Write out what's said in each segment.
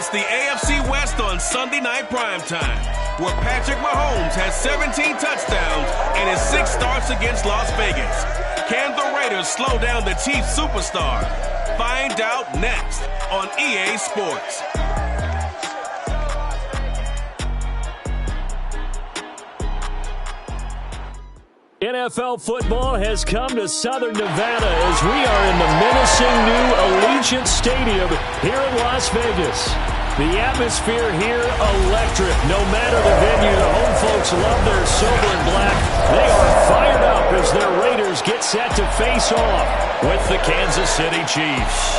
It's the AFC West on Sunday Night Primetime, where Patrick Mahomes has 17 touchdowns and his 6 starts against Las Vegas. Can the Raiders slow down the Chiefs superstar? Find out next on EA Sports. NFL football has come to Southern Nevada as we are in the menacing new Allegiant Stadium here in Las Vegas. The atmosphere here electric. No matter the venue, the home folks love their silver and black. They are fired up as their Raiders get set to face off with the Kansas City Chiefs.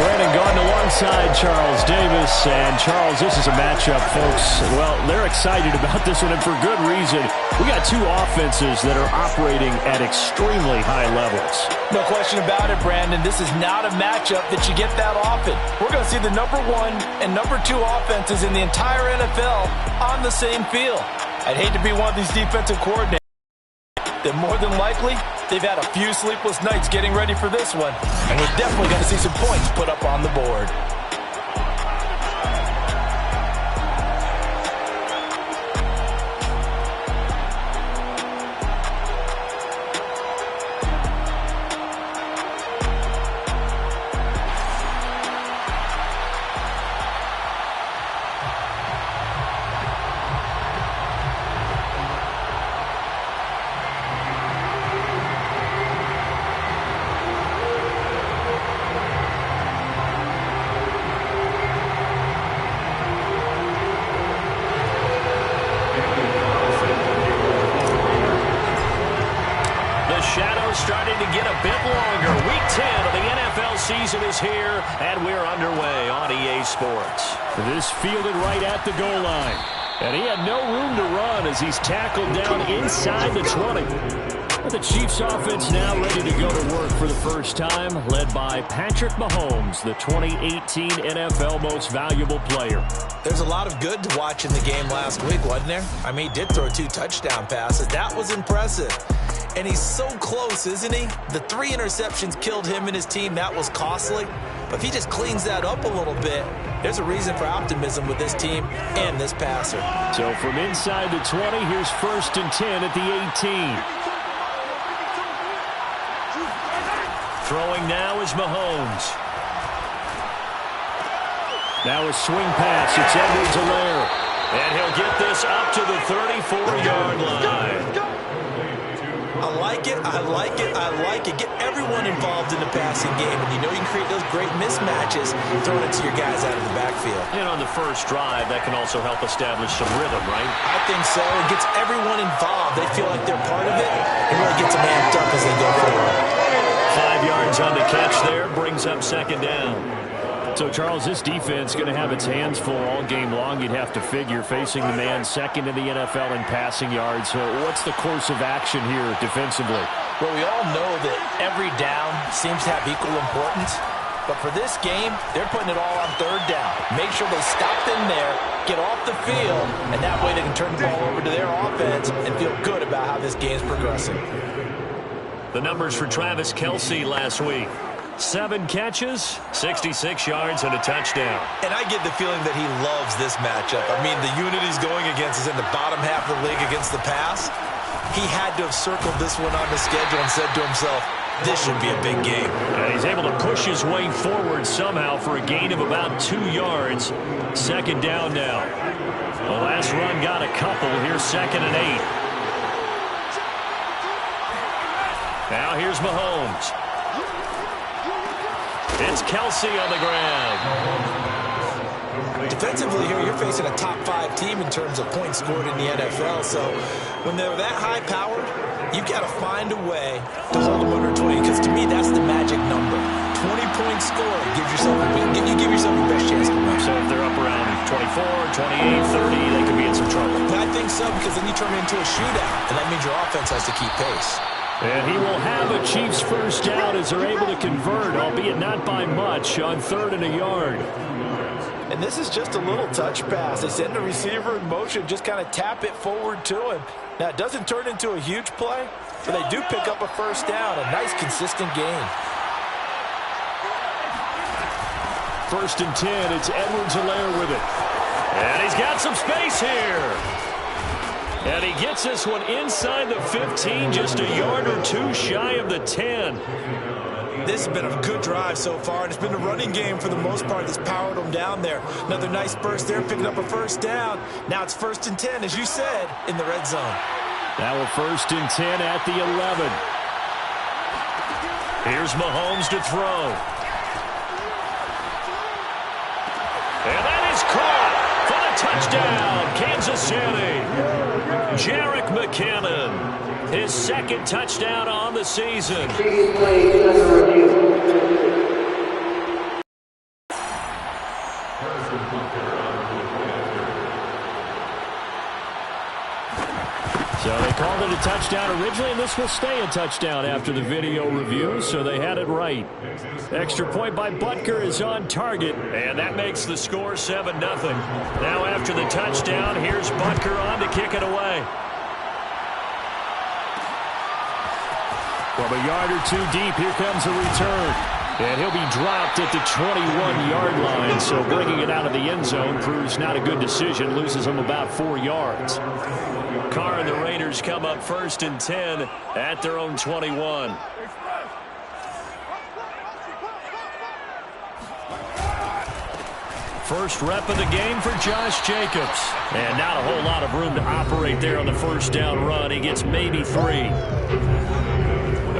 Brandon Gaudin alongside Charles Davis. And Charles, this is a matchup, folks. Well, they're excited about this one, and for good reason. We got two offenses that are operating at extremely high levels. No question about it, Brandon. This is not a matchup that you get that often. We're going to see the number 1 and number 2 offenses in the entire NFL on the same field. I'd hate to be one of these defensive coordinators. Then more than likely, they've had a few sleepless nights getting ready for this one. And we're definitely going to see some points put up on the board. Starting to get a bit longer. Week 10 of the NFL season is here, and we're underway on EA Sports. This fielded right at the goal line. And he had no room to run as he's tackled down inside the 20. The Chiefs offense now ready to go to work for the first time, led by Patrick Mahomes, the 2018 NFL Most Valuable Player. There's a lot of good to watch in the game last week, wasn't there? I mean, he did throw 2 touchdown passes. That was impressive. And he's so close, isn't he? The 3 interceptions killed him and his team. That was costly. But if he just cleans that up a little bit, there's a reason for optimism with this team and this passer. So from inside the 20, here's 1st and 10 at the 18. Throwing now is Mahomes. Now a swing pass. It's Edwards-Helaire. And he'll get this up to the 34-yard line. I like it, I like it, I like it. Get everyone involved in the passing game, and you know you can create those great mismatches throwing it to your guys out of the backfield. And on the first drive, that can also help establish some rhythm, right? I think so. It gets everyone involved. They feel like they're part of it, and really gets them amped up as they go forward. 5 yards on the catch there, brings up 2nd down. So, Charles, this defense is going to have its hands full all game long, you'd have to figure, facing the man 2nd in the NFL in passing yards. So what's the course of action here defensively? Well, we all know that every down seems to have equal importance. But for this game, they're putting it all on 3rd down. Make sure they stop them there, get off the field, and that way they can turn the ball over to their offense and feel good about how this game's progressing. The numbers for Travis Kelce last week. 7 catches, 66 yards, and a touchdown. And I get the feeling that he loves this matchup. I mean, the unit he's going against is in the bottom half of the league against the pass. He had to have circled this one on the schedule and said to himself, this should be a big game. And he's able to push his way forward somehow for a gain of about 2 yards. 2nd down now. The last run got a couple. Here's 2nd and 8. Now here's Mahomes. It's Kelce on the ground. Defensively here, you're facing a top 5 team in terms of points scored in the NFL. So when they're that high-powered, you've got to find a way to hold them under 20. Because to me, that's the magic number. 20-point score gives yourself you give yourself your best chance to win. So if they're up around 24, 28, 30, they could be in some trouble. I think so, because then you turn it into a shootout, and that means your offense has to keep pace. And he will have a Chiefs first down as they're able to convert, albeit not by much, on 3rd and a yard. And this is just a little touch pass. They send the receiver in motion, just kind of tap it forward to him. Now, it doesn't turn into a huge play, but they do pick up a first down. A nice, consistent gain. first and 10. It's Edwards-Helaire with it. And he's got some space here. And he gets this one inside the 15, just a yard or two shy of the 10. This has been a good drive so far, and it's been a running game for the most part that's powered them down there. Another nice burst there, picking up a first down. Now it's first and 10, as you said, in the red zone. Now we're first and 10 at the 11. Here's Mahomes to throw. And that is caught for the touchdown, Kansas City. Jerick McKinnon, his second touchdown on the season. So they called it a touchdown originally, and this will stay a touchdown after the video review, so they had it right. Extra point by Butker is on target, and that makes the score 7-0. Now after the touchdown, here's Butker on to kick it away. From a yard or two deep, here comes a return. And he'll be dropped at the 21-yard line, so bringing it out of the end zone proves not a good decision, loses him about 4 yards. Carr and the Raiders come up first and 10 at their own 21. First rep of the game for Josh Jacobs. And not a whole lot of room to operate there on the first down run. He gets maybe 3.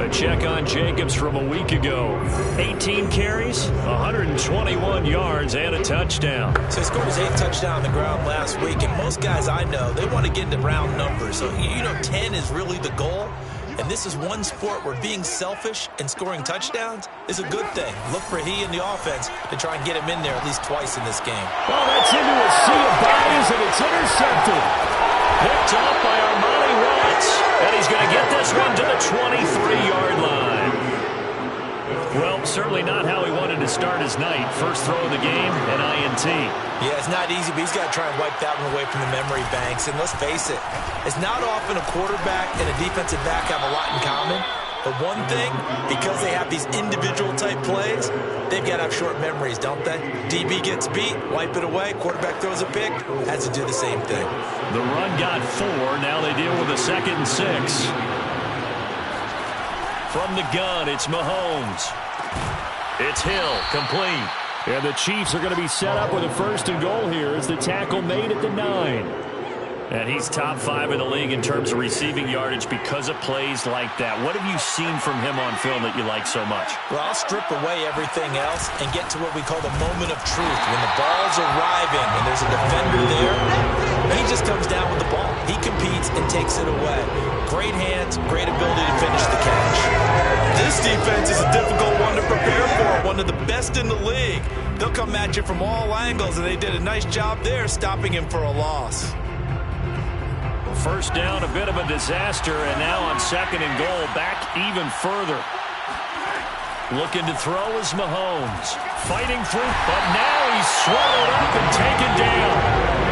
A check on Jacobs from a week ago. 18 carries, 121 yards, and a touchdown. So he scored his 8th touchdown on the ground last week, and most guys I know, they want to get into round numbers. So, 10 is really the goal. And this is one sport where being selfish and scoring touchdowns is a good thing. Look for he and the offense to try and get him in there at least twice in this game. Well, that's into a sea of bodies, and it's intercepted. Picked off by Armani Watts, and he's going to get this one to the 23-yard line. Well, certainly not how he wanted to start his night. First throw of the game, an INT. Yeah, it's not easy, but he's got to try and wipe that one away from the memory banks. And let's face it, it's not often a quarterback and a defensive back have a lot in common. But one thing, because they have these individual-type plays, they've got to have short memories, don't they? DB gets beat, wipe it away, quarterback throws a pick, has to do the same thing. The run got 4. Now they deal with a 2nd and 6. From the gun, it's Mahomes. It's Hill, complete. And the Chiefs are going to be set up with a 1st and goal here as the tackle made at the 9. And he's top 5 in the league in terms of receiving yardage because of plays like that. What have you seen from him on film that you like so much? Well, I'll strip away everything else and get to what we call the moment of truth. When the ball's arriving and there's a defender there, he just comes down with the ball. He competes and takes it away. Great hands, great ability to finish the catch. This defense is a difficult one to prepare for, one of the best in the league. They'll come at you from all angles, and they did a nice job there stopping him for a loss. First down, a bit of a disaster, and now on 2nd and goal, back even further. Looking to throw is Mahomes. Fighting through, but now he's swallowed up and taken down.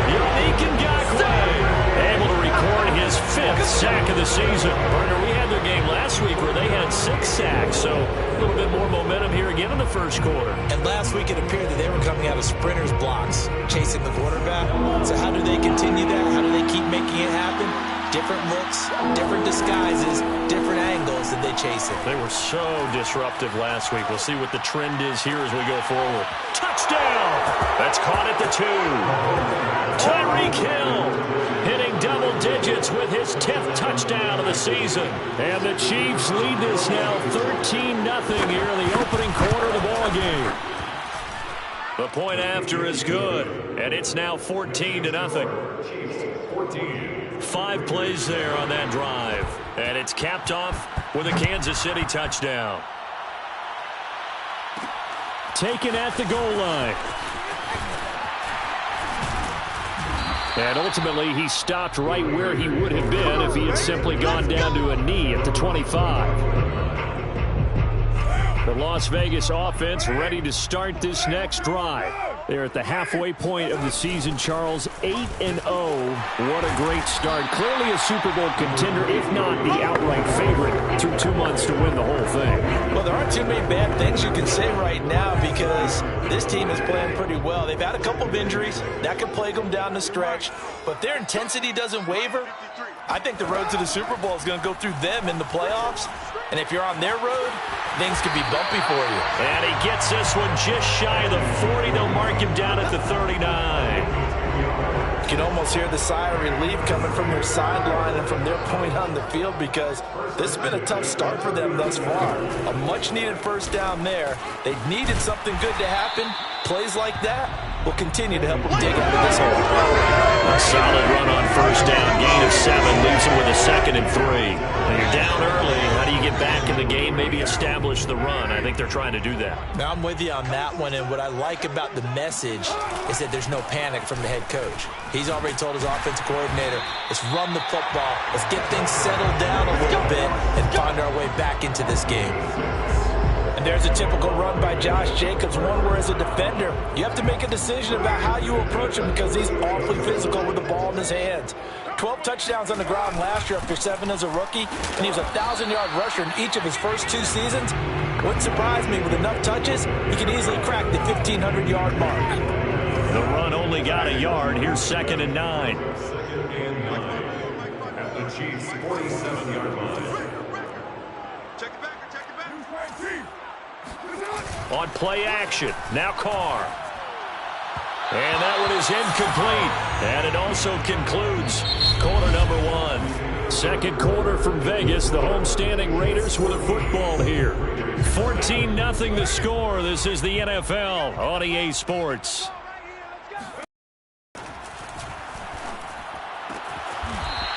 Yannick Ngakoue able to record his 5th sack of the season. Partner, we had their game last week where they had 6 sacks, so a little bit more momentum here again in the first quarter. And last week it appeared that they were coming out of sprinters blocks, chasing the quarterback. So how do they continue that? How do they keep making it happen? Different looks, different disguises, different angles that they chase it. They were so disruptive last week. We'll see what the trend is here as we go forward. Touchdown! That's caught at the 2. Tyreek Hill hitting double digits with his 10th touchdown of the season. And the Chiefs lead this now 13-0 here in the opening quarter of the ball game. The point after is good, and it's now 14-0. 5 plays there on that drive, and it's capped off with a Kansas City touchdown. Taken at the goal line. And ultimately, he stopped right where he would have been if he had simply gone down to a knee at the 25. The Las Vegas offense ready to start this next drive. They're at the halfway point of the season, Charles, 8-0. What a great start. Clearly a Super Bowl contender, if not the outright favorite, through 2 months to win the whole thing. Well, there aren't too many bad things you can say right now because this team is playing pretty well. They've had a couple of injuries. That could plague them down the stretch, but their intensity doesn't waver. I think the road to the Super Bowl is going to go through them in the playoffs. And if you're on their road, things could be bumpy for you. And he gets this one just shy of the 40. They'll mark him down at the 39. You can almost hear the sigh of relief coming from their sideline and from their point on the field because this has been a tough start for them thus far. A much-needed first down there. They needed something good to happen. Plays like that will continue to help them dig out of this hole. A solid run on first down. Gain of 7. Leaves them with a 2nd and 3. When you're down early, how do you get back in the game? Maybe establish the run. I think they're trying to do that. Now, I'm with you on that one, and what I like about the message is that there's no panic from the head coach. He's already told his offensive coordinator, let's run the football, let's get things settled down a little bit and find our way back into this game. And there's a typical run by Josh Jacobs, one where as a defender, you have to make a decision about how you approach him because he's awfully physical with the ball in his hands. 12 touchdowns on the ground last year after 7 as a rookie, and he was a 1,000-yard rusher in each of his first 2 seasons. Wouldn't surprise me, with enough touches, he could easily crack the 1,500-yard mark. The run only got a yard. Here's 2nd and 9. At the Chiefs' 47-yard line. On play action, now Carr. And that one is incomplete. And it also concludes quarter number 1. Second quarter from Vegas. The homestanding Raiders with a football here. 14-0 the score. This is the NFL on EA Sports.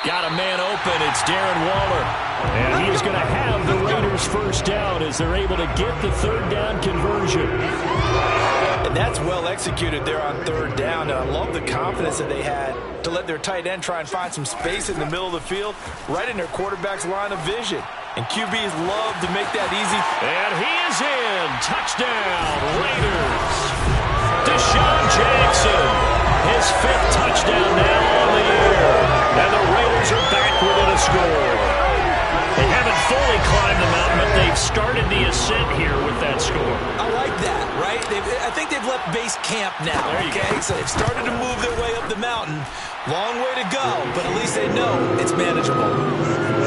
Got a man open. It's Darren Waller. And he is going to have the Raiders first down as they're able to get the 3rd down conversion. And that's well executed there on 3rd down. And I love the confidence that they had to let their tight end try and find some space in the middle of the field, right in their quarterback's line of vision. And QBs love to make that easy. And he is in. Touchdown, Raiders. Deshaun Jackson. His 5th touchdown now on the year. And the Raiders are back within a score. They haven't fully climbed the mountain, but they've started the ascent here with that score. I like that, right? I think they've left base camp now, okay? So they've started to move their way up the mountain. Long way to go, but at least they know it's manageable.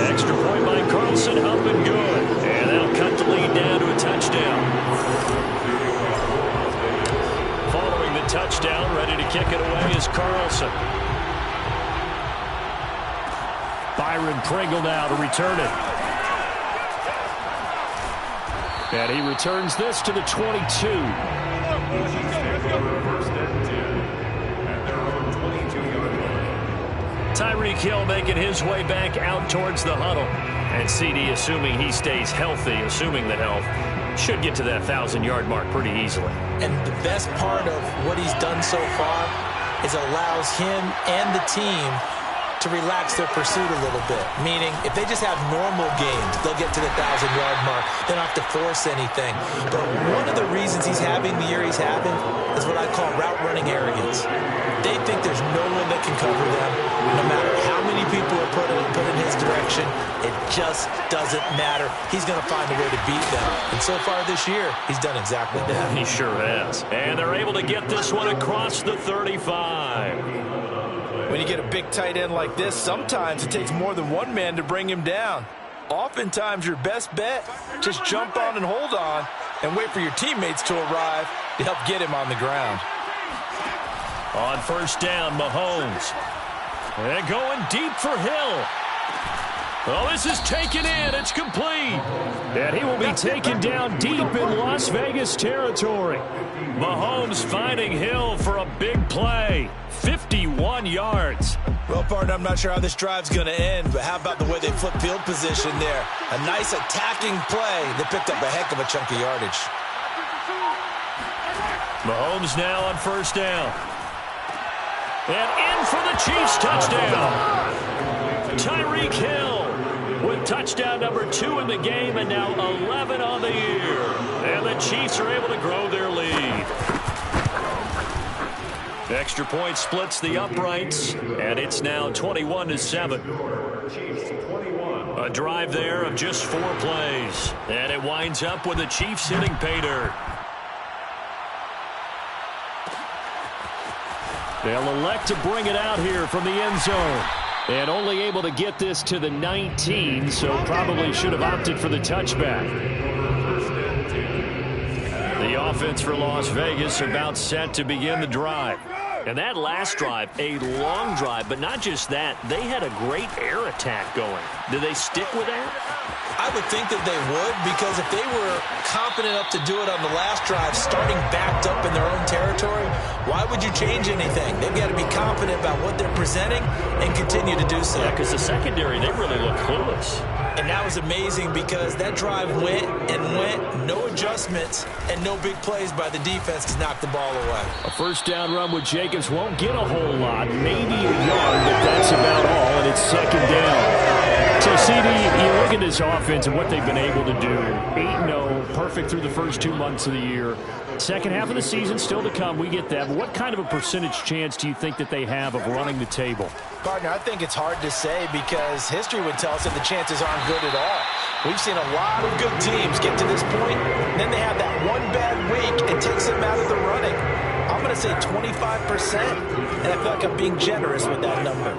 Extra point by Carlson, up and good. And that'll cut the lead down to a touchdown. Following the touchdown, ready to kick it away is Carlson. Byron Pringle now to return it. And he returns this to the 22. Tyreek Hill making his way back out towards the huddle. And CD, assuming he stays healthy, assuming the health, should get to that 1,000-yard mark pretty easily. And the best part of what he's done so far is allows him and the team to relax their pursuit a little bit. Meaning, if they just have normal games, they'll get to the 1,000-yard mark. They don't have to force anything. But one of the reasons he's having the year he's having is what I call route-running arrogance. They think there's no one that can cover them. No matter how many people are put in his direction, it just doesn't matter. He's going to find a way to beat them. And so far this year, he's done exactly that. He sure has. And they're able to get this one across the 35. When you get a big tight end like this, sometimes it takes more than one man to bring him down. Oftentimes, your best bet, just jump on and hold on and wait for your teammates to arrive to help get him on the ground. On first down, Mahomes. And going deep for Hill. Well, this is taken in. It's complete. And he will be taken down deep in Las Vegas territory. Mahomes finding Hill for a big play. 51 yards. Well, partner, I'm not sure how this drive's going to end, but how about the way they flip field position there? A nice attacking play that picked up a heck of a chunk of yardage. Mahomes now on first down. And in for the Chiefs touchdown. Tyreek Hill with touchdown number 2 in the game and now 11 on the year. And the Chiefs are able to grow their lead. Extra point splits the uprights, and it's now 21-7. A drive there of just 4 plays, and it winds up with the Chiefs hitting pay dirt. They'll elect to bring it out here from the end zone. And only able to get this to the 19, so probably should have opted for the touchback. The offense for Las Vegas about set to begin the drive. And that last drive, a long drive, but not just that. They had a great air attack going. Do they stick with that? I would think that they would, because if they were confident enough to do it on the last drive, starting backed up in their own territory, why would you change anything? They've got to be confident about what they're presenting and continue to do so. Yeah, because the secondary, they really look clueless. And that was amazing because that drive went and went, no adjustments, and no big plays by the defense to knock the ball away. A first down run with Jacobs won't get a whole lot, maybe a yard, but that's about all, and it's second down. So, CD, you look at this offense and what they've been able to do. 8-0, perfect through the first 2 months of the year. Second half of the season still to come, we get that. But what kind of a percentage chance do you think that they have of running the table? Partner, I think it's hard to say because history would tell us that the chances aren't good at all. We've seen a lot of good teams get to this point, and then they have that one bad week and takes them out of the running. I'm going to say 25%, and I feel like I'm being generous with that number.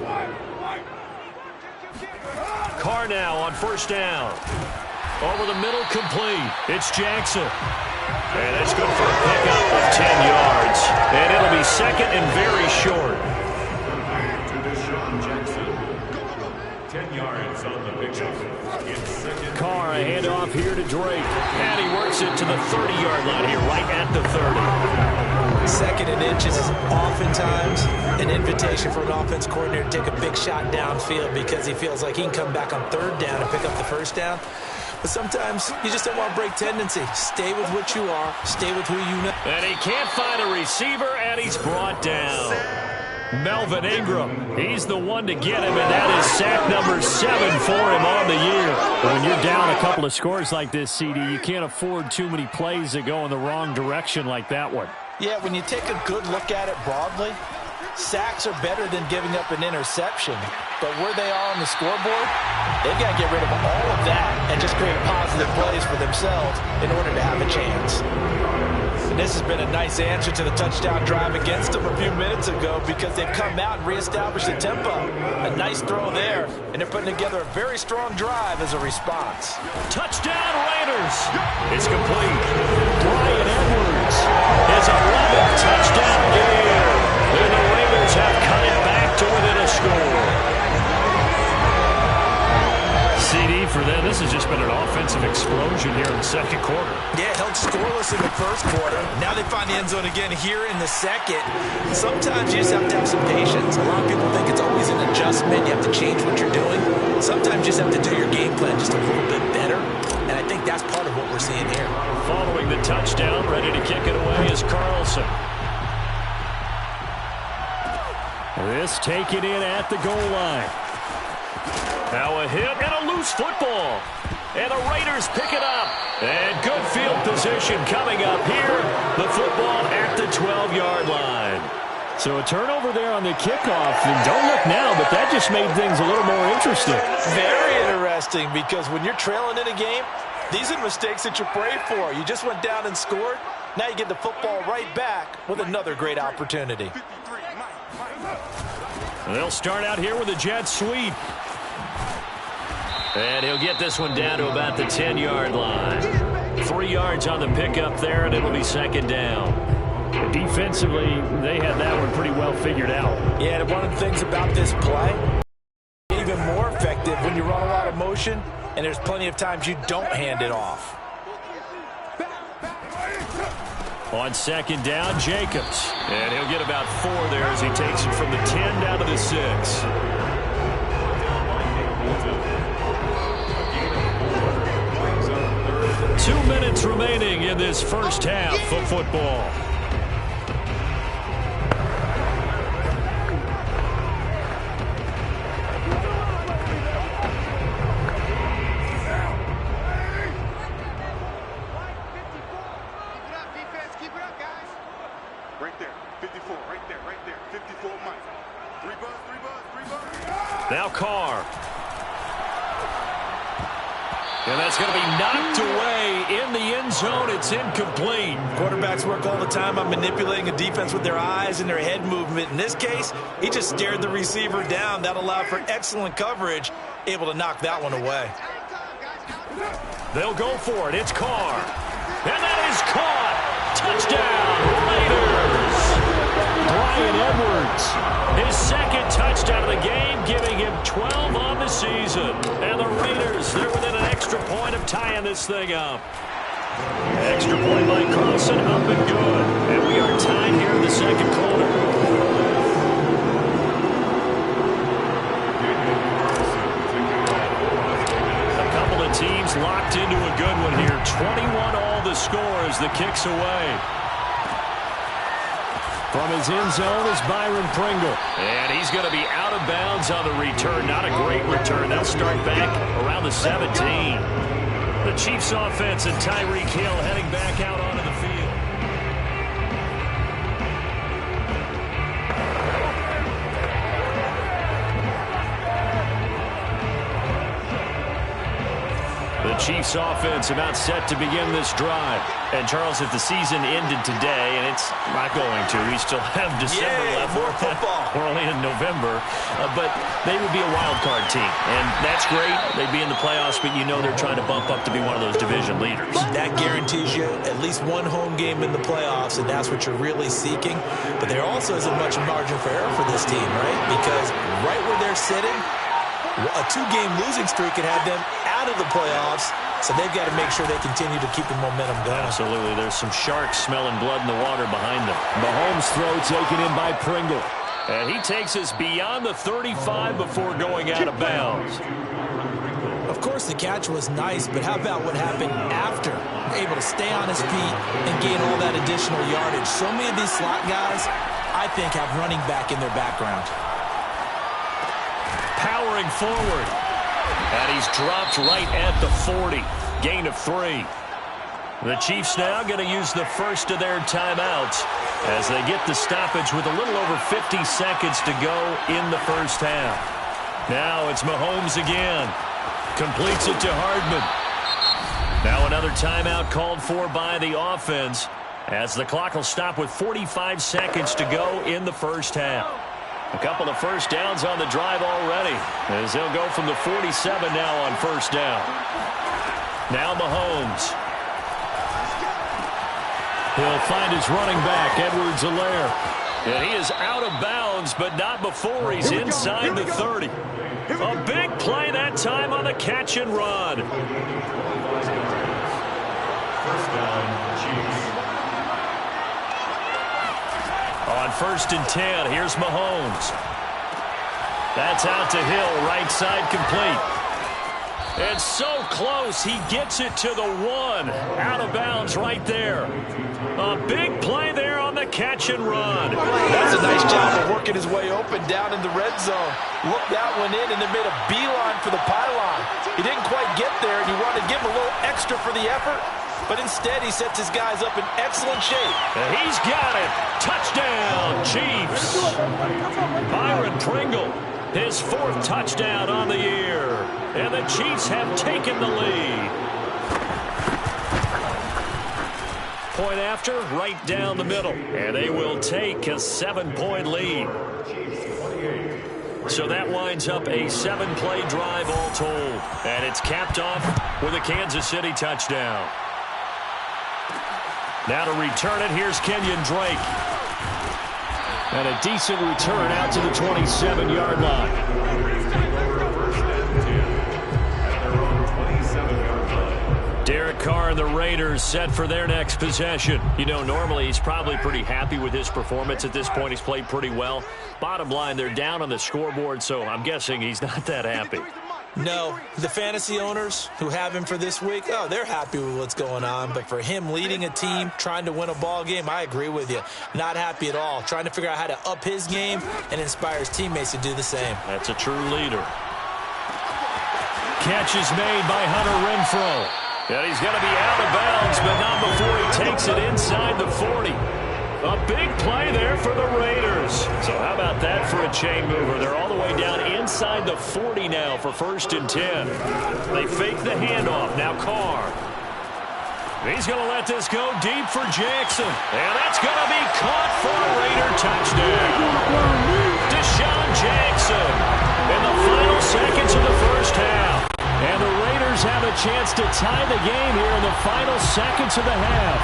Carr now on first down. Over the middle, complete. It's Jackson. And that's good for a pickup of 10 yards. And it'll be second and very short. 10 yards on the pickup. Carr, a handoff here to Drake. And he works it to the 30-yard line here, right at the 30. Second and inches is oftentimes an invitation for an offense coordinator to take a big shot downfield because he feels like he can come back on third down and pick up the first down. But sometimes you just don't want to break tendency. Stay with what you are. Stay with who you know. And he can't find a receiver, and he's brought down. Melvin Ingram, he's the one to get him, and that is sack number 7 for him on the year. But when you're down a couple of scores like this, CD, you can't afford too many plays that go in the wrong direction like that one. Yeah, when you take a good look at it broadly, sacks are better than giving up an interception. But where they are on the scoreboard, they've got to get rid of all of that and just create positive plays for themselves in order to have a chance. And this has been a nice answer to the touchdown drive against them a few minutes ago because they've come out and reestablished the tempo. A nice throw there, and they're putting together a very strong drive as a response. Touchdown Raiders! It's complete. Bryan Edwards, his 11th touchdown game. And the Raiders have cut it back to within a score. CD for them, this has just been an offensive explosion here in the second quarter. Yeah, held scoreless in the first quarter. Now they find the end zone again here in the second. Sometimes you just have to have some patience. A lot of people think it's always an adjustment. You have to change what you're doing. Sometimes you just have to do your game plan just a little bit better. And I think that's part of what we're seeing here. Following the touchdown, ready to kick it away is Carlson. This taken in at the goal line. Now a hit and a loose football. And the Raiders pick it up. And good field position coming up here. The football at the 12-yard line. So a turnover there on the kickoff. And don't look now, but that just made things a little more interesting. Very interesting because when you're trailing in a game, these are mistakes that you pray for. You just went down and scored. Now you get the football right back with another great opportunity. They'll start out here with a jet sweep. And he'll get this one down to about the 10-yard line. 3 yards on the pickup there, and it'll be second down. Defensively, they had that one pretty well figured out. Yeah, and one of the things about this play, even more effective when you run a lot of motion, and there's plenty of times you don't hand it off. On second down, Jacobs. And he'll get about 4 there as he takes it from the 10 down to the 6. Two minutes remaining in this first half of football. Right there. 54 Mike. 3 buzz. Now Carr. And that's going to be knocked away in the end zone. It's incomplete. Quarterbacks work all the time on manipulating a defense with their eyes and their head movement. In this case, he just stared the receiver down. That allowed for excellent coverage, able to knock that one away. They'll go for it. It's Carr. And that is caught. Touchdown, Raiders. Bryan Edwards, his second touchdown of the game, giving him 12 on the season. And the Raiders, they're within an extra point of tying this thing up. Extra point by Carlson, up and good. And we are tied here in the second quarter. A couple of teams locked into a good one here. 21 all the score as the kick's away. From his end zone is Byron Pringle. And he's going to be out of bounds on the return. Not a great return. They'll start back around the 17. The Chiefs offense and Tyreek Hill heading back out onto the field. The Chiefs offense about set to begin this drive. And Charles, if the season ended today, and it's not going to, we still have December left. More football. We're only in November. But they would be a wild card team. And that's great. They'd be in the playoffs, but you know they're trying to bump up to be one of those division leaders. That guarantees you at least one home game in the playoffs, and that's what you're really seeking. But there also isn't much margin for error for this team, right? Because right where they're sitting, a 2-game losing streak could have them out of the playoffs, so they've got to make sure they continue to keep the momentum going. Absolutely. There's some sharks smelling blood in the water behind them. Mahomes' throw taken in by Pringle. And he takes us beyond the 35 before going out of bounds. Of course, the catch was nice, but how about what happened after? Able to stay on his feet and gain all that additional yardage. So many of these slot guys, I think, have running back in their background. Powering forward. And he's dropped right at the 40. Gain of 3. The Chiefs now going to use the first of their timeouts as they get the stoppage with a little over 50 seconds to go in the first half. Now it's Mahomes again. Completes it to Hardman. Now another timeout called for by the offense as the clock will stop with 45 seconds to go in the first half. A couple of first downs on the drive already as they'll go from the 47 now on first down. Now Mahomes. He'll find his running back, Edwards-Helaire. And he is out of bounds, but not before he's inside the 30. A big play that time on the catch and run. First down, Chiefs. On 1st and 10, here's Mahomes. That's out to Hill, right side complete. And so close, he gets it to the 1. Out of bounds right there. A big play there on the catch and run. That's a nice job of working his way open down in the red zone. Looked that one in and then made a beeline for the pylon. He didn't quite get there, and you wanted to give him a little extra for the effort. But instead, he sets his guys up in excellent shape. And he's got it. Touchdown, Chiefs. Byron Pringle, his 4th touchdown on the year. And the Chiefs have taken the lead. Point after, right down the middle. And they will take a 7-point lead. So that winds up a 7-play drive all told. And it's capped off with a Kansas City touchdown. Now to return it, here's Kenyon Drake. And a decent return out to the 27-yard line. Derek Carr and the Raiders set for their next possession. You know, normally he's probably pretty happy with his performance at this point. He's played pretty well. Bottom line, they're down on the scoreboard, so I'm guessing he's not that happy. No, the fantasy owners who have him for this week, oh, they're happy with what's going on. But for him leading a team, trying to win a ball game, I agree with you. Not happy at all. Trying to figure out how to up his game and inspire his teammates to do the same. That's a true leader. Catch is made by Hunter Renfrow. And he's going to be out of bounds, but not before he takes it inside the 40. A big play there for the Raiders. So how about that for a chain mover? They're all the way down inside the 40 now for 1st and 10. They fake the handoff. Now Carr. He's going to let this go deep for Jackson. And that's going to be caught for a Raider touchdown. Deshaun Jackson in the final seconds of the first half. And the Raiders have a chance to tie the game here in the final seconds of the half.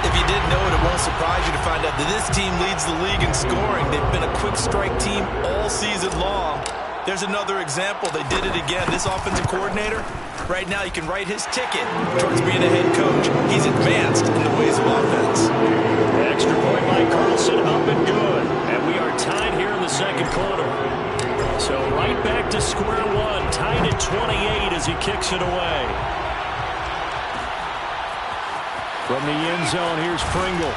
If you didn't know it, it won't surprise you to find out that this team leads the league in scoring. They've been a quick strike team all season long. There's another example. They did it again. This offensive coordinator, right now you can write his ticket towards being a head coach. He's advanced in the ways of offense. Extra point by Carlson, up and good. And we are tied here in the second quarter. So right back to square one, tied at 28 as he kicks it away. From the end zone, here's Pringle.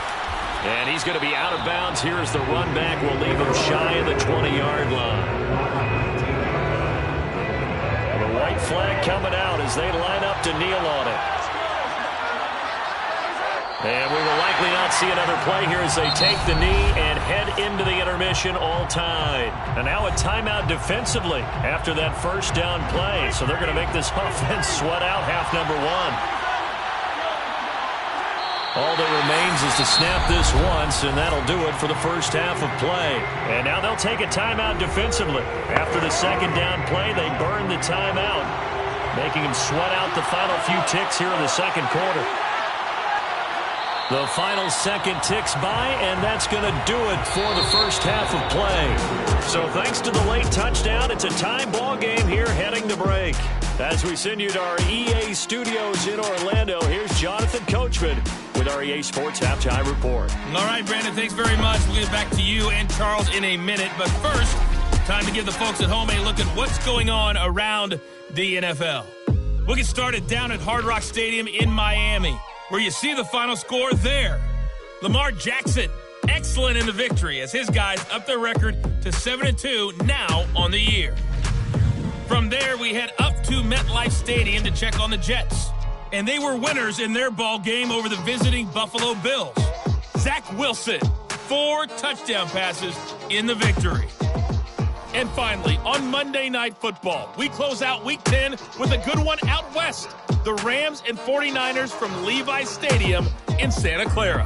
And he's going to be out of bounds here as the run back will leave him shy of the 20-yard line. The white flag coming out as they line up to kneel on it. And we will likely not see another play here as they take the knee and head into the intermission all tied. And now a timeout defensively after that first down play. So they're going to make this offense sweat out half number one. All that remains is to snap this once, and that'll do it for the first half of play. And now they'll take a timeout defensively. After the second down play, they burn the timeout, making them sweat out the final few ticks here in the second quarter. The final second ticks by, and that's going to do it for the first half of play. So thanks to the late touchdown, it's a time ball game here heading to break. As we send you to our EA studios in Orlando, here's Jonathan Coachman with our EA Sports Halftime Report. All right, Brandon, thanks very much. We'll get back to you and Charles in a minute. But first, time to give the folks at home a look at what's going on around the NFL. We'll get started down at Hard Rock Stadium in Miami, where you see the final score there. Lamar Jackson, excellent in the victory as his guys up their record to 7-2 now on the year. From there, we head up to MetLife Stadium to check on the Jets. And they were winners in their ball game over the visiting Buffalo Bills. Zach Wilson, 4 touchdown passes in the victory. And finally, on Monday Night Football, we close out Week 10 with a good one out west. The Rams and 49ers from Levi's Stadium in Santa Clara.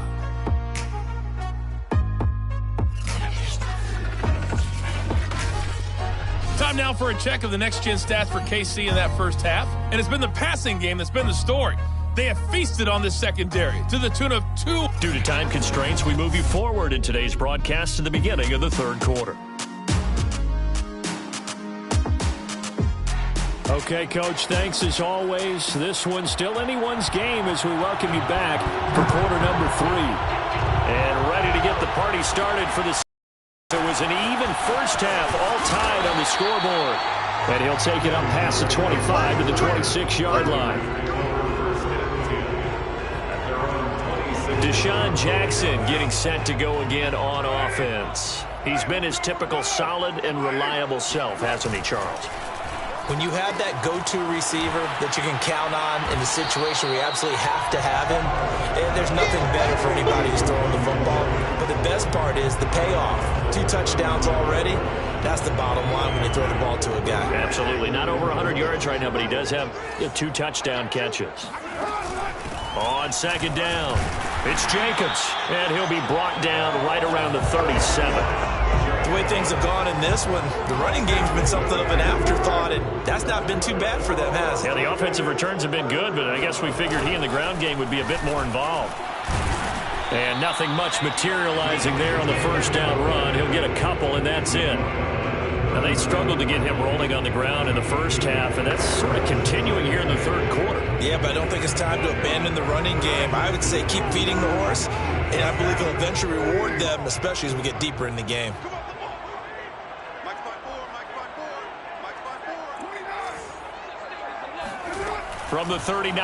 Time now for a check of the next-gen stats for KC in that first half. And it's been the passing game that's been the story. They have feasted on this secondary to the tune of 2. Due to time constraints, we move you forward in today's broadcast to the beginning of the third quarter. Okay, Coach, thanks as always. This one's still anyone's game as we welcome you back for quarter number 3. And ready to get the party started for this. It was an even first half, all tied on the scoreboard. And he'll take it up past the 25 to the 26-yard line. Deshaun Jackson getting set to go again on offense. He's been his typical solid and reliable self, hasn't he, Charles? When you have that go-to receiver that you can count on in the situation where you absolutely have to have him, there's nothing better for anybody who's throwing the football. But the best part is the payoff. 2 touchdowns already. That's the bottom line when you throw the ball to a guy. Absolutely. Not over 100 yards right now, but he does have 2 touchdown catches. On second down, it's Jacobs, and he'll be brought down right around the 37. The way things have gone in this one, the running game's been something of an afterthought, and that's not been too bad for them, has it? Yeah, the offensive returns have been good, but I guess we figured he in the ground game would be a bit more involved. And nothing much materializing there on the first down run. He'll get a couple, and that's it. And they struggled to get him rolling on the ground in the first half, and that's sort of continuing here in the third quarter. Yeah, but I don't think it's time to abandon the running game. I would say keep feeding the horse, and I believe he'll eventually reward them, especially as we get deeper in the game. From the 39,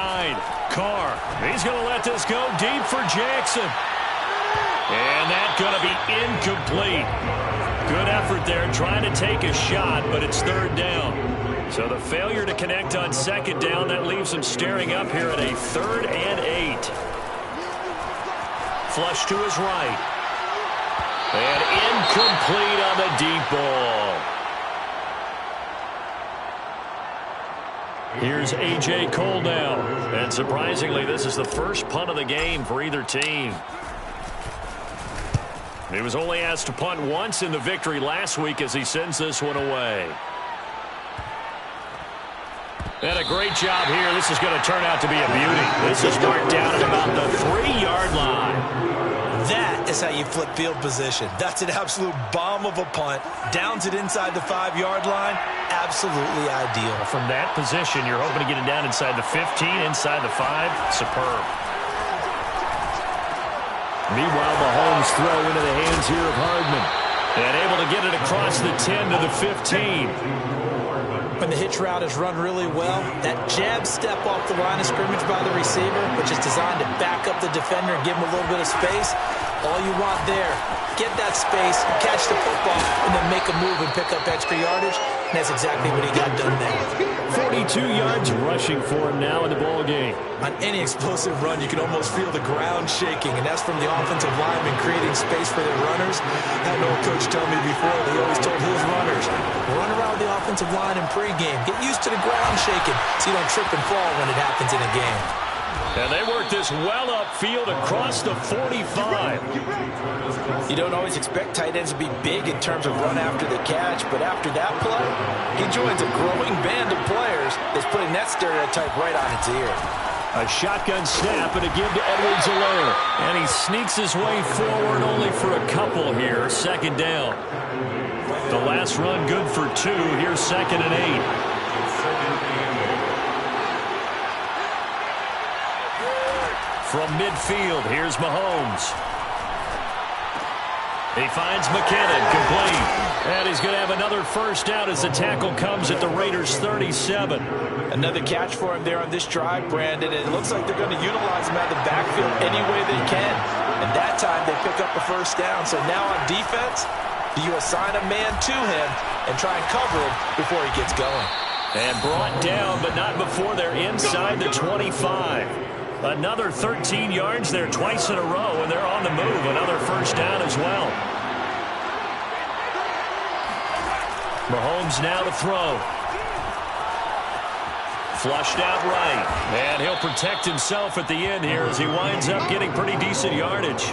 Carr. He's going to let this go deep for Jackson. And that's going to be incomplete. Good effort there trying to take a shot, but it's third down. So the failure to connect on second down, that leaves them staring up here at a 3rd and 8. Flush to his right. And incomplete on the deep ball. Here's A.J. Cole now. And surprisingly, this is the first punt of the game for either team. He was only asked to punt once in the victory last week as he sends this one away. And a great job here. This is going to turn out to be a beauty. This is marked down at about the 3-yard line. That is how you flip field position. That's an absolute bomb of a punt. Downs it inside the 5-yard line. Absolutely ideal. From that position, you're hoping to get it down inside the 15, inside the 5. Superb. Meanwhile, Mahomes throw into the hands here of Hardman. And able to get it across the 10 to the 15. When the hitch route is run really well, that jab step off the line of scrimmage by the receiver, which is designed to back up the defender and give him a little bit of space, all you want there, get that space, catch the football, and then make a move and pick up extra yardage. And that's exactly what he got done there. 42 yards rushing for him now in the ball game. On any explosive run, you can almost feel the ground shaking, and that's from the offensive linemen creating space for their runners. I had an old coach tell me before, he always told his runners, run around the offensive line in pregame. Get used to the ground shaking so you don't trip and fall when it happens in a game. And they work this well upfield across the 45. You don't always expect tight ends to be big in terms of run after the catch, but after that play, he joins a growing band of players that's putting that stereotype right on its ear. A shotgun snap and a give to Edwards-Helaire. And he sneaks his way forward only for a couple here. Second down. The last run good for 2. Here's 2nd and 8. From midfield, here's Mahomes. He finds McKinnon, complete. And he's going to have another first down as the tackle comes at the Raiders' 37. Another catch for him there on this drive, Brandon. And it looks like they're going to utilize him out of the backfield any way they can. And that time they pick up a first down. So now on defense, do you assign a man to him and try and cover him before he gets going? And brought down, but not before they're inside the 25. Another 13 yards there twice in a row, and they're on the move. Another first down as well. Mahomes now to throw. Flushed out right. And he'll protect himself at the end here as he winds up getting pretty decent yardage.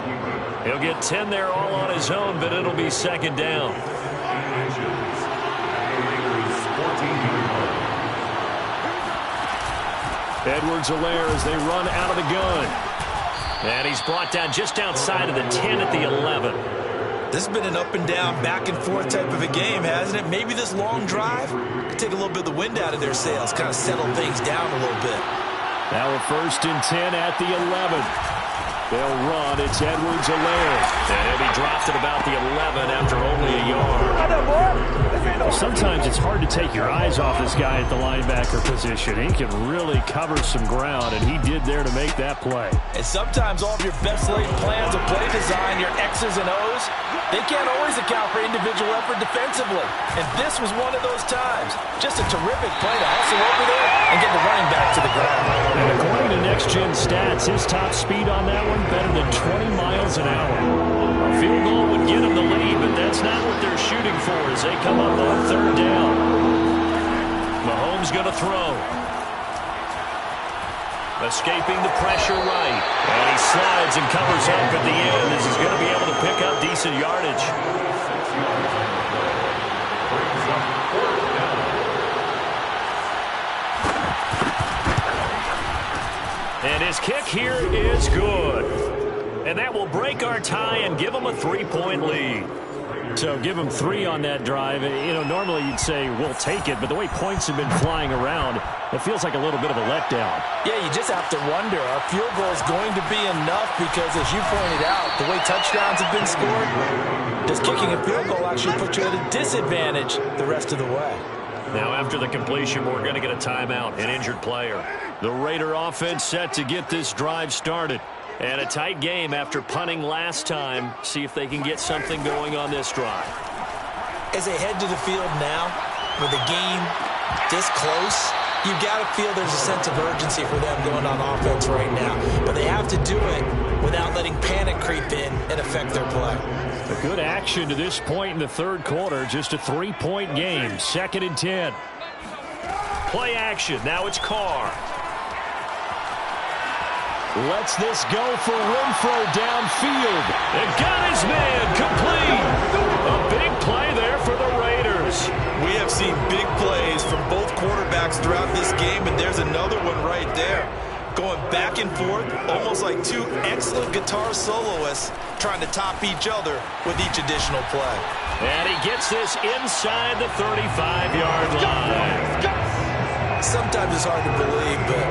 He'll get 10 there all on his own, but it'll be second down. Edwards-Helaire as they run out of the gun. And he's brought down just outside of the 10 at the 11. This has been an up and down, back and forth type of a game, hasn't it? Maybe this long drive could take a little bit of the wind out of their sails, kind of settle things down a little bit. Now a 1st and 10 at the 11. They'll run. It's Edwards-Helaire. And he'll be dropped at about the 11 after only a yard. Sometimes it's hard to take your eyes off this guy at the linebacker position. He can really cover some ground, and he did there to make that play. And sometimes all of your best laid plans of play design, your X's and O's, they can't always account for individual effort defensively. And this was one of those times. Just a terrific play to hustle over there and get the running back to the ground. And according to next-gen stats, his top speed on that one better than 20 miles an hour. A field goal would get him the lead, but that's not what they're shooting for as they come up on 3rd down. Mahomes going to throw. Escaping the pressure right. And he slides and covers up at the end as he's going to be able to pick up decent yardage. And his kick here is good. And that will break our tie and give them a 3-point lead. So give them 3 on that drive. You know, normally you'd say, we'll take it, but the way points have been flying around, it feels like a little bit of a letdown. Yeah, you just have to wonder, are field goals going to be enough? Because as you pointed out, the way touchdowns have been scored, does kicking a field goal actually put you at a disadvantage the rest of the way? Now after the completion, we're going to get a timeout, an injured player. The Raider offense set to get this drive started. And a tight game after punting last time. See if they can get something going on this drive. As they head to the field now, with the game this close, You've got to feel there's a sense of urgency for them going on offense right now. But they have to do it without letting panic creep in and affect their play. A good action to this point in the third quarter. Just a 3-point game. 2nd and 10. Play action. Now it's Carr. Lets this go for Renfro downfield. And got his man complete. A big play there for the Raiders. We have seen big plays from both quarterbacks throughout this game, and there's another one right there. Going back and forth, almost like two excellent guitar soloists trying to top each other with each additional play. And he gets this inside the 35-yard line. Sometimes it's hard to believe, but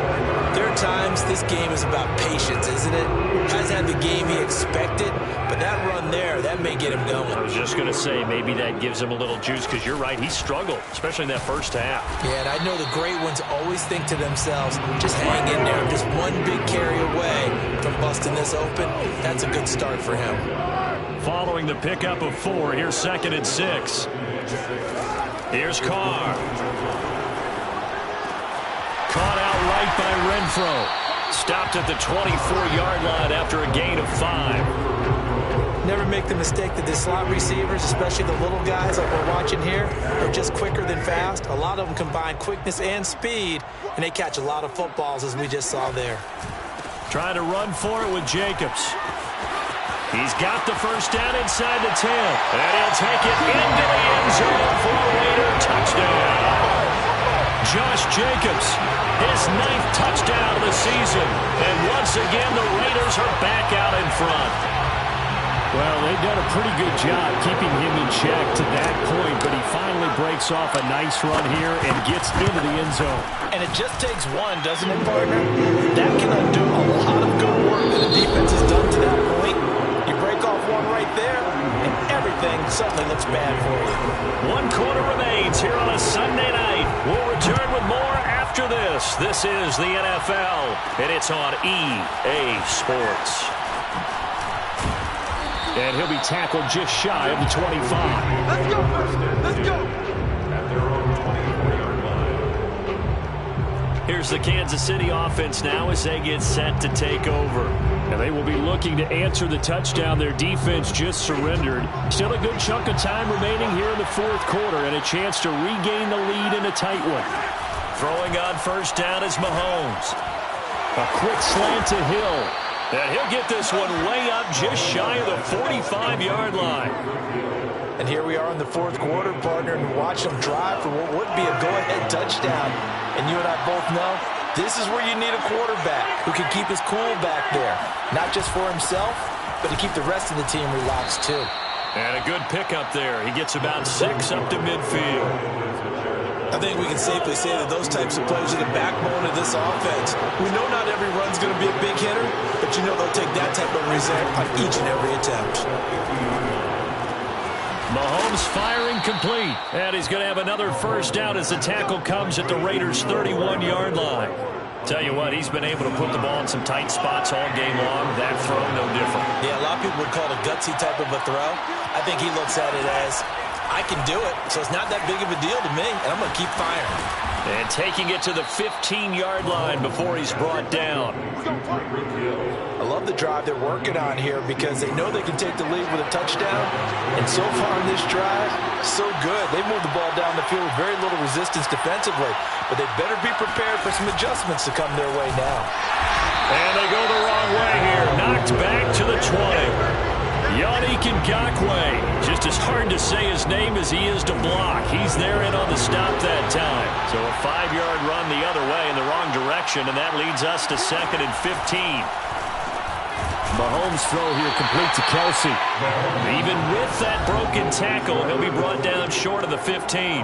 there are times this game is about patience, isn't it? Hasn't had the game he expected, but that run there, that may get him going. I was just going to say, maybe that gives him a little juice, because you're right, he struggled, especially in that first half. Yeah, and I know the great ones always think to themselves, just hang in there. Just one big carry away from busting this open. That's a good start for him. Following the pickup of 4, here's 2nd and 6. Here's Carr. Caught out right by Renfro. Stopped at the 24-yard line after a gain of 5. Never make the mistake that the slot receivers, especially the little guys like we're watching here, are just quicker than fast. A lot of them combine quickness and speed, and they catch a lot of footballs, as we just saw there. Trying to run for it with Jacobs. He's got the first down inside the 10. And he'll take it into the end zone for a Raider touchdown. Josh Jacobs, his 9th touchdown of the season. And once again, the Raiders are back out in front. Well, they've done a pretty good job keeping him in check to that point, but he finally breaks off a nice run here and gets into the end zone. And it just takes one, doesn't it, partner? That can undo a lot of good work that the defense has done to that point. You break off one right there, and everything suddenly looks bad for you. 1 quarter remains here on a Sunday night. We'll return with more after this. This is the NFL, and it's on EA Sports. And he'll be tackled just shy of the 25. Let's go, Preston. Let's go. At their own 24-yard line. Here's the Kansas City offense now as they get set to take over. And they will be looking to answer the touchdown their defense just surrendered. Still a good chunk of time remaining here in the fourth quarter and a chance to regain the lead in a tight one. Throwing on first down is Mahomes. A quick slant to Hill. And he'll get this one way up just shy of the 45-yard line. And here we are in the fourth quarter, partner, and watch them drive for what would be a go-ahead touchdown. And you and I both know this is where you need a quarterback who can keep his cool back there. Not just for himself, but to keep the rest of the team relaxed too. And a good pickup there. He gets about 6 up to midfield. I think we can safely say that those types of plays are the backbone of this offense. We know not every run's going to be a big hitter, but you know they'll take that type of result on each and every attempt. Mahomes firing complete. And he's going to have another first down as the tackle comes at the Raiders' 31-yard line. Tell you what, he's been able to put the ball in some tight spots all game long. That throw, no different. Yeah, a lot of people would call it a gutsy type of a throw. I think he looks at it as, I can do it, so it's not that big of a deal to me, and I'm going to keep firing. And taking it to the 15-yard line before he's brought down. I love the drive they're working on here because they know they can take the lead with a touchdown. And so far in this drive, so good. They moved the ball down the field with very little resistance defensively. But they better be prepared for some adjustments to come their way now. And they go the wrong way here. Knocked back to the 20. Yannick Ngakoue, just as hard to say his name as he is to block. He's there in on the stop that time. So a 5-yard run the other way in the wrong direction, and that leads us to 2nd and 15. Mahomes' throw here complete to Kelsey. Even with that broken tackle, he'll be brought down short of the 15.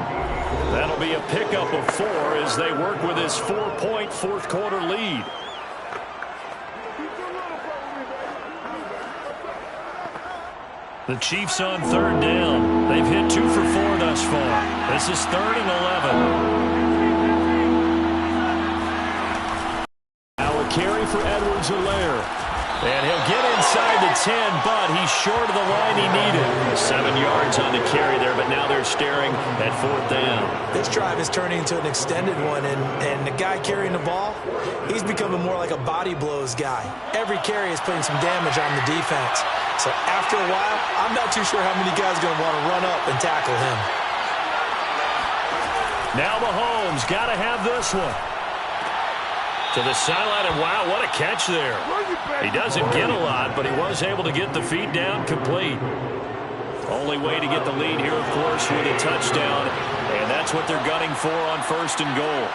That'll be a pickup of 4 as they work with his 4-point fourth quarter lead. The Chiefs on third down. They've hit 2 for 4 thus far. This is 3rd and 11. Now a carry for Edwards-Helaire. And he'll get inside the 10, but he's short of the line he needed. 7 yards yards on the carry there, but now they're staring at 4th down. This drive is turning into an extended one, and the guy carrying the ball, he's becoming more like a body blows guy. Every carry is putting some damage on the defense. So after a while, I'm not too sure how many guys are going to want to run up and tackle him. Now Mahomes got to have this one. To the sideline, and wow, what a catch there. He doesn't get a lot, but he was able to get the feet down complete. Only way to get the lead here, of course, with a touchdown, and that's what they're gunning for on 1st and goal.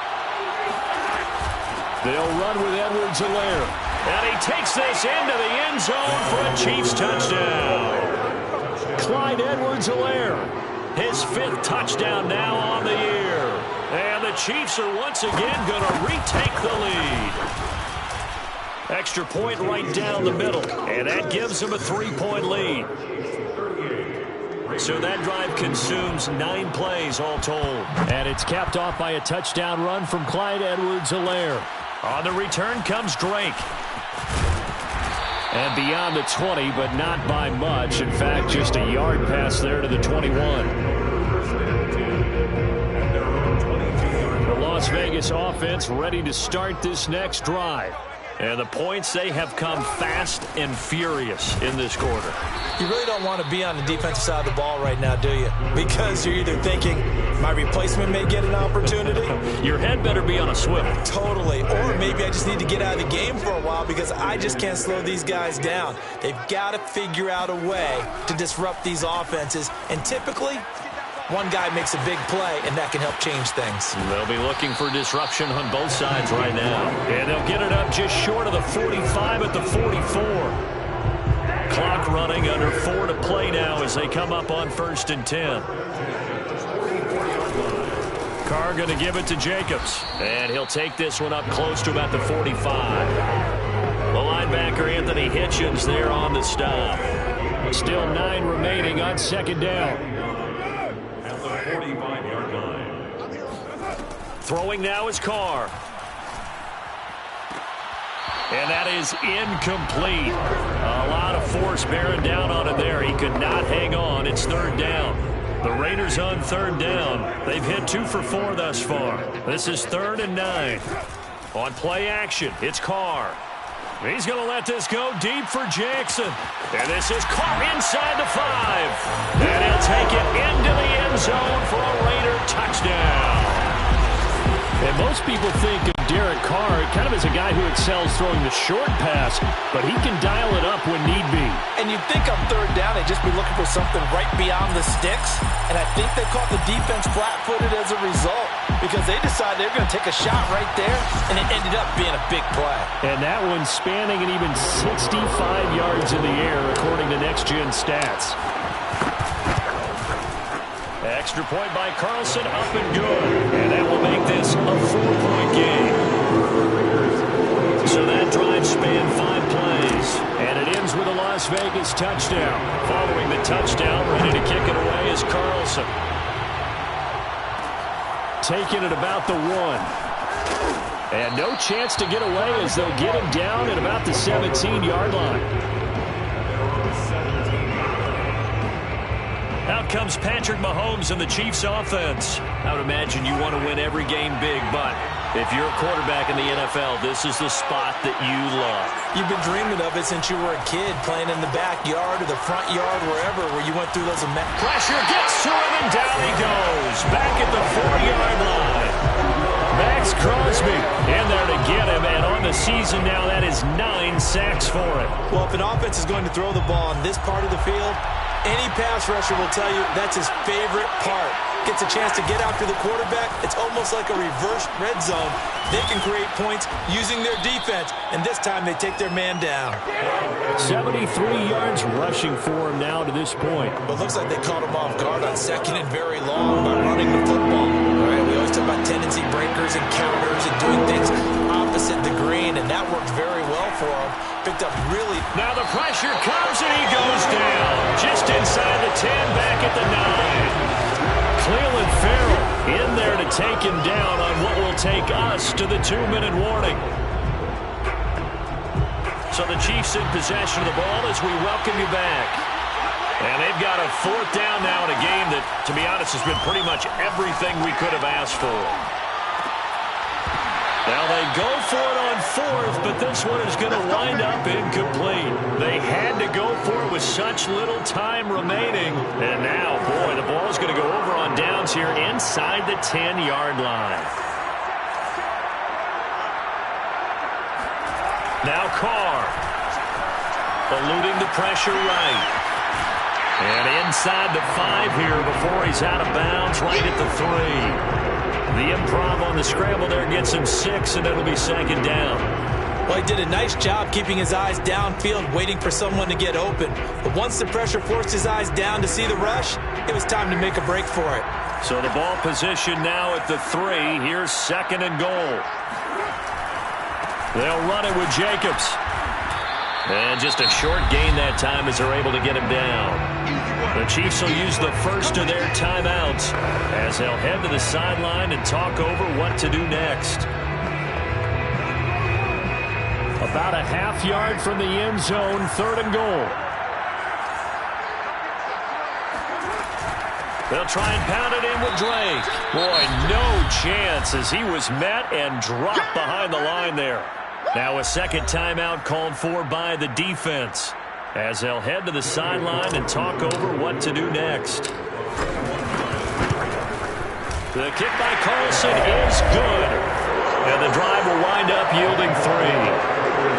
They'll run with Edwards-Helaire, and he takes this into the end zone for a Chiefs touchdown. Clyde Edwards-Helaire, his 5th touchdown now on the year. And the Chiefs are once again going to retake the lead. Extra point right down the middle, and that gives them a 3-point lead. So that drive consumes 9 plays all told. And it's capped off by a touchdown run from Clyde Edwards-Helaire. On the return comes Drake. And beyond the 20, but not by much. In fact, just a yard pass there to the 21. Las Vegas offense ready to start this next drive. And the points, they have come fast and furious in this quarter. You really don't want to be on the defensive side of the ball right now, do you? Because you're either thinking, my replacement may get an opportunity. Your head better be on a swivel. Totally. Or maybe I just need to get out of the game for a while because I just can't slow these guys down. They've got to figure out a way to disrupt these offenses. And typically, one guy makes a big play, and that can help change things. They'll be looking for disruption on both sides right now. And they'll get it up just short of the 45 at the 44. Clock running, under 4 to play now as they come up on 1st and 10. Carr going to give it to Jacobs. And he'll take this one up close to about the 45. The linebacker, Anthony Hitchens, there on the stop. Still 9 remaining on 2nd down. Throwing now is Carr. And that is incomplete. A lot of force bearing down on him there. He could not hang on. It's 3rd down. The Raiders on 3rd down. They've hit 2 for 4 thus far. This is 3rd and 9. On play action, it's Carr. He's going to let this go deep for Jackson. And this is Carr inside the 5. And he'll take it into the end zone for a Raider touchdown. And most people think of Derek Carr kind of as a guy who excels throwing the short pass, but he can dial it up when need be. And you'd think on 3rd down they'd just be looking for something right beyond the sticks. And I think they caught the defense flat-footed as a result because they decided they were going to take a shot right there, and it ended up being a big play. And that one spanning an even 65 yards in the air, according to Next Gen Stats. Extra point by Carlson, up and good. And that will make this a 4-point game. So that drive spanned 5 plays. And it ends with a Las Vegas touchdown. Following the touchdown, ready to kick it away is Carlson. Taking it about the 1. And no chance to get away as they'll get him down at about the 17-yard line. Out comes Patrick Mahomes and the Chiefs offense. I would imagine you want to win every game big, but if you're a quarterback in the NFL, this is the spot that you love. You've been dreaming of it since you were a kid, playing in the backyard or the front yard, wherever, where you went through those. Pressure gets to him, and down he goes. Back at the 4-yard line. Max Crosby in there to get him, and on the season now, that is 9 sacks for him. Well, if an offense is going to throw the ball on this part of the field, any pass rusher will tell you that's his favorite part. Gets a chance to get after the quarterback. It's almost like a reverse red zone. They can create points using their defense, and this time they take their man down. 73 yards rushing for him now to this point. But it looks like they caught him off guard on 2nd and very long by running the football. All right, we always talk about tendency breakers and counters and doing things opposite the green, and that worked very well for him. Picked up really. Now the pressure comes, and he goes down. Just inside the 10, back at the 9. Cleveland Farrell in there to take him down on what will take us to the 2-minute warning. So the Chiefs in possession of the ball as we welcome you back. And they've got a 4th down now in a game that, to be honest, has been pretty much everything we could have asked for. Now they go for it on 4th, but this one is going to wind up incomplete. They had to go for it with such little time remaining. And now, boy, the ball is going to go over on downs here inside the 10-yard line. Now Carr, eluding the pressure right. And inside the 5 here before he's out of bounds right at the 3. The improv on the scramble there gets him 6, and it'll be 2nd down. Well, he did a nice job keeping his eyes downfield, waiting for someone to get open. But once the pressure forced his eyes down to see the rush, it was time to make a break for it. So the ball position now at the 3. Here's 2nd and goal. They'll run it with Jacobs. And just a short gain that time as they're able to get him down. The Chiefs will use the first of their timeouts as they'll head to the sideline and talk over what to do next. About a half-yard from the end zone, 3rd and goal. They'll try and pound it in with Drake. Boy, no chance as he was met and dropped behind the line there. Now a 2nd timeout called for by the defense as they'll head to the sideline and talk over what to do next. The kick by Carlson is good. And the drive will wind up yielding 3.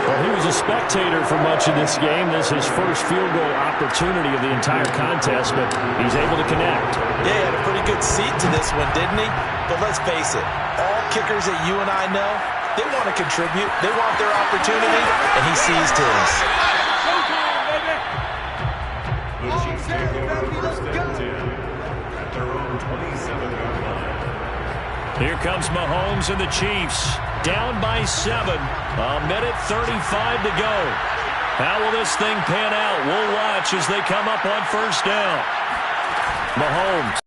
Well, he was a spectator for much of this game. This is his first field goal opportunity of the entire contest, but he's able to connect. Yeah, he had a pretty good seat to this one, didn't he? But let's face it, all kickers that you and I know, they want to contribute. They want their opportunity, and he seized his. The Chiefs take over 1st and 10 at their own 27-yard line. Here comes Mahomes and the Chiefs. Down by 7. 1:35 to go. How will this thing pan out? We'll watch as they come up on 1st down. Mahomes.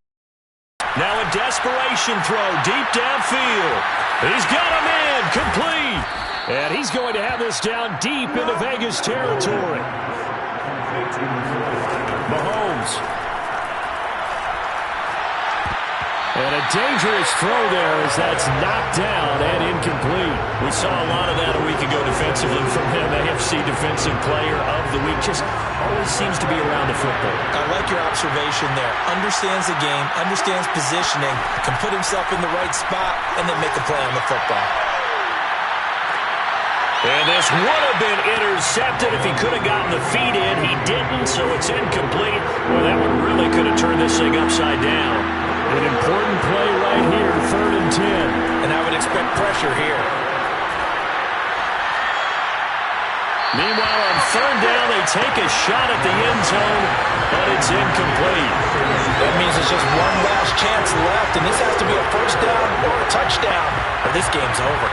Now a desperation throw deep downfield. He's got him in. Complete. And he's going to have this down deep into Vegas territory. Mahomes. And a dangerous throw there as that's knocked down and incomplete. We saw a lot of that a week ago defensively from him. AFC Defensive Player of the Week. Just always seems to be around the football. I like your observation there. Understands the game, understands positioning, can put himself in the right spot, and then make a play on the football. And this would have been intercepted if he could have gotten the feet in. He didn't, so it's incomplete. Well, that one really could have turned this thing upside down. An important play right here, 3rd and 10. And I would expect pressure here. Meanwhile, on 3rd down, they take a shot at the end zone, but it's incomplete. That means it's just one last chance left, and this has to be a 1st down or a touchdown, or this game's over.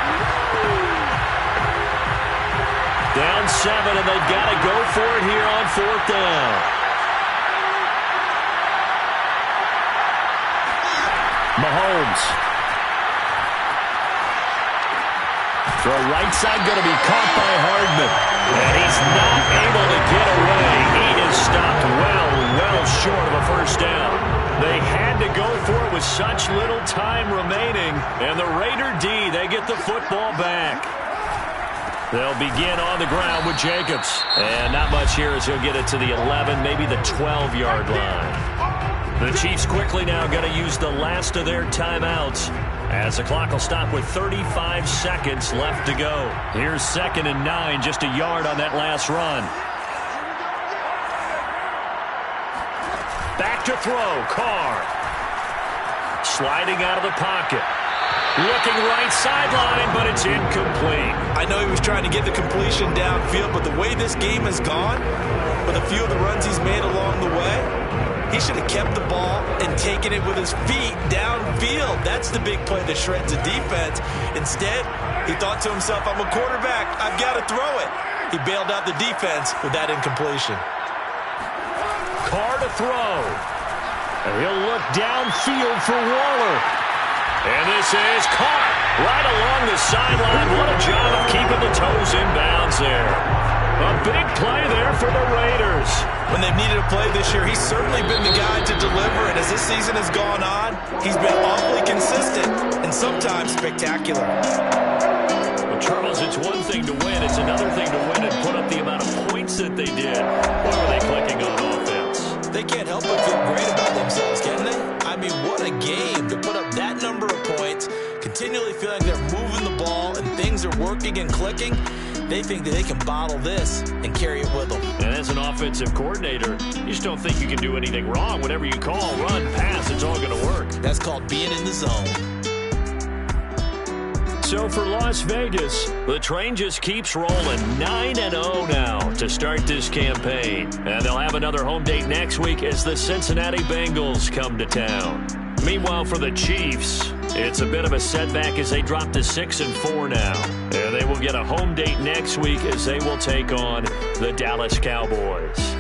Down 7, and they've got to go for it here on 4th down. Mahomes. Throw right side going to be caught by Hardman. And he's not able to get away. He is stopped well short of a 1st down. They had to go for it with such little time remaining. And the Raider D, they get the football back. They'll begin on the ground with Jacobs. And not much here as he'll get it to the 11, maybe the 12-yard line. The Chiefs quickly now going to use the last of their timeouts as the clock will stop with 35 seconds left to go. Here's 2nd and 9, just a yard on that last run. Back to throw, Carr. Sliding out of the pocket. Looking right sideline, but it's incomplete. I know he was trying to get the completion downfield, but the way this game has gone, with a few of the runs he's made along the way, he should have kept the ball and taken it with his feet downfield. That's the big play that shreds a defense. Instead, he thought to himself, I'm a quarterback. I've got to throw it. He bailed out the defense with that incompletion. Carr to throw. And he'll look downfield for Waller. And this is caught right along the sideline. What a job of keeping the toes in bounds there. A big play there for the Raiders. When they've needed a play this year, he's certainly been the guy to deliver. And as this season has gone on, he's been awfully consistent and sometimes spectacular. Well, Charles, it's one thing to win. It's another thing to win and put up the amount of points that they did. Where were they clicking on offense? They can't help but feel great about themselves, can they? I mean, what a game to put up that number of points, continually feeling they're moving the ball and things are working and clicking. They think that they can bottle this and carry it with them. And as an offensive coordinator, you just don't think you can do anything wrong. Whatever you call, run, pass, it's all going to work. That's called being in the zone. So for Las Vegas, the train just keeps rolling 9-0 now to start this campaign. And they'll have another home date next week as the Cincinnati Bengals come to town. Meanwhile, for the Chiefs, it's a bit of a setback as they drop to 6-4 now. And they will get a home date next week as they will take on the Dallas Cowboys.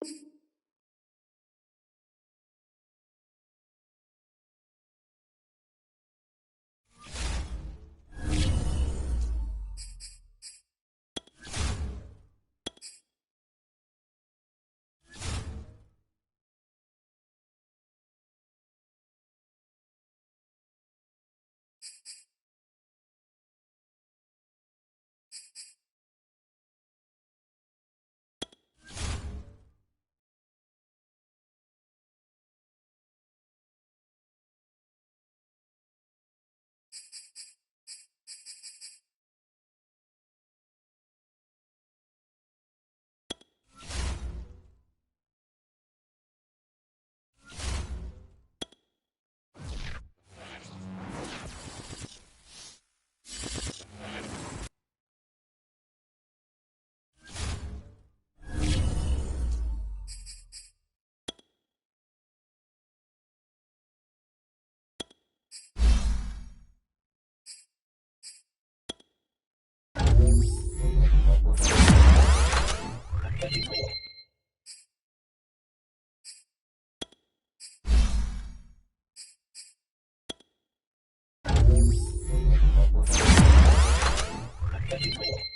Thank you.